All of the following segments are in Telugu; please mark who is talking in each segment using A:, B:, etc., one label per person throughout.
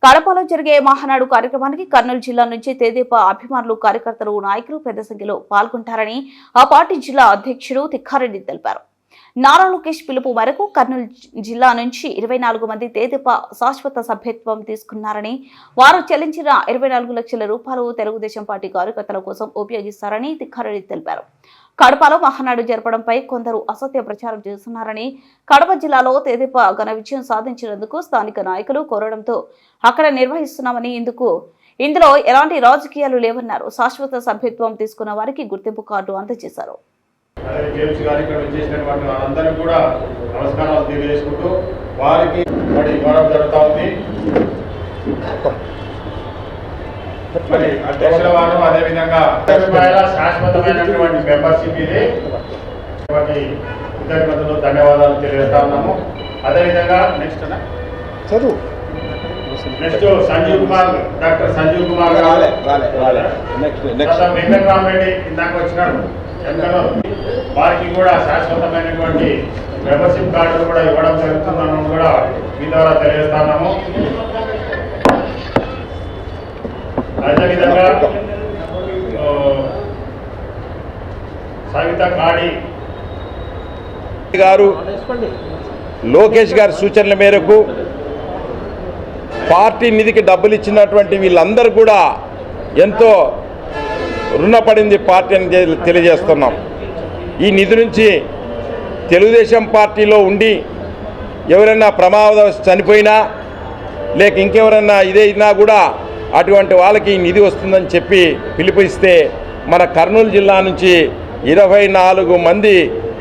A: కడపలో జరిగే మహానాడు కార్యక్రమానికి కర్నూలు జిల్లా నుంచి తెదేపా అభిమానులు, కార్యకర్తలు, నాయకులు పెద్ద సంఖ్యలో పాల్గొంటారని ఆ పార్టీ జిల్లా అధ్యక్షుడు తిక్కారెడ్డి తెలిపారు. నారా లోకేష్ పిలుపు మేరకు కర్నూలు జిల్లా నుంచి 24 మంది తెదేపా శాశ్వత సభ్యత్వం తీసుకున్నారని, వారు చెల్లించిన 24 లక్షల రూపాయలు తెలుగుదేశం పార్టీ కార్యకర్తల కోసం ఉపయోగిస్తారని తిక్కారెడ్డి తెలిపారు. కడపలో మహానాడు జరపడంపై కొందరు అసత్య ప్రచారం చేస్తున్నారని, కడప జిల్లాలో తెదేపా ఘన విజయం సాధించినందుకు స్థానిక నాయకులు కోరడంతో అక్కడ నిర్వహిస్తున్నామని, ఇందులో ఎలాంటి రాజకీయాలు లేవన్నారు. శాశ్వత సభ్యత్వం తీసుకున్న వారికి గుర్తింపు కార్డు అందజేశారు.
B: అందరికీ కూడా నమస్కారాలు తెలియజేసుకుంటూ వారికి గౌరవం జరుగుతూ ఉంది. మరి అధ్యక్షుల వారు అదేవిధంగా శాశ్వతమైనటువంటి మెంబర్షిప్ ఇది కృతజ్ఞతలు, ధన్యవాదాలు తెలియజేస్తా ఉన్నాము. అదేవిధంగా నెక్స్ట్ సంజీవ్ కుమార్, డాక్టర్ సంజీవ్ కుమార్ గారు, వెంకటరామరెడ్డి ఇందాక వచ్చినాడు, వారికి కూడా శాశ్వతమైనటువంటి మెంబర్షిప్ కార్డులు కూడా ఇవ్వడం జరుగుతుందని కూడా మీ ద్వారా తెలియజేస్తున్నాము. అదేవిధంగా సవిత కాడి
C: గారు, లోకేష్ గారి సూచనల మేరకు పార్టీ నిధికి డబ్బులు ఇచ్చినటువంటి వీళ్ళందరూ కూడా ఎంతో రుణపడింది పార్టీ అని తెలియజేస్తున్నాం. ఈ నిధి నుంచి తెలుగుదేశం పార్టీలో ఉండి ఎవరైనా ప్రమాదవశాత్తు చనిపోయినా లేక ఇంకెవరైనా ఇదైనా కూడా అటువంటి వాళ్ళకి ఈ నిధి వస్తుందని చెప్పి పిలుపునిస్తే మన కర్నూలు జిల్లా నుంచి 24 మంది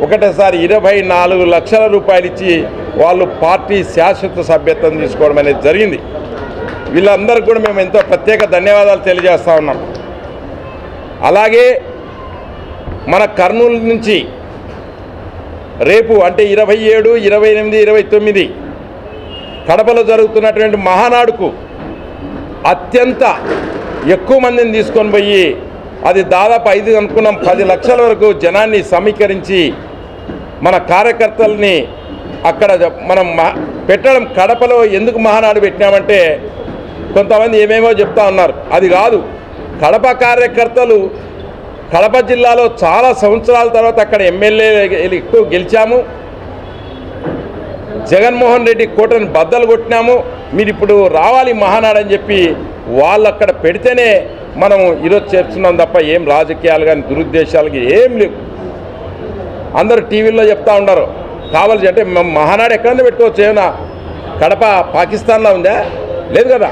C: ఒకటేసారి 24 లక్షల రూపాయలు ఇచ్చి వాళ్ళు పార్టీ శాశ్వత సభ్యత్వం తీసుకోవడం అనేది జరిగింది. వీళ్ళందరికీ కూడా మేము ఎంతో ప్రత్యేక ధన్యవాదాలు తెలియజేస్తూ ఉన్నాం. అలాగే మన కర్నూలు నుంచి రేపు అంటే 27, 28, 29 కడపలో జరుగుతున్నటువంటి మహానాడుకు అత్యంత ఎక్కువ మందిని తీసుకొని పోయి అది దాదాపు 5 అనుకున్నాం 10 లక్షల వరకు జనాన్ని సమీకరించి మన కార్యకర్తల్ని అక్కడ మనం పెట్టడం. కడపలో ఎందుకు మహానాడు పెట్టినామంటే కొంతమంది ఏమేమో చెప్తా ఉన్నారు, అది కాదు. కడప కార్యకర్తలు కడప జిల్లాలో చాలా సంవత్సరాల తర్వాత అక్కడ ఎమ్మెల్యే ఎక్కువ గెలిచాము. జగన్మోహన్ రెడ్డి కోటను బద్దలు కొట్టినాము. మీరు ఇప్పుడు రావాలి మహానాడు అని చెప్పి వాళ్ళు అక్కడ పెడితేనే మనం ఈరోజు చేస్తున్నాం తప్ప ఏం రాజకీయాలు కానీ దురుద్దేశాలకి ఏం లేవు. అందరూ టీవీల్లో చెప్తా ఉన్నారు కావాల్సి అంటే మహానాడు ఎక్కడైనా పెట్టుకోవచ్చు. ఏమన్నా కడప పాకిస్తాన్లో ఉందా? లేదు కదా.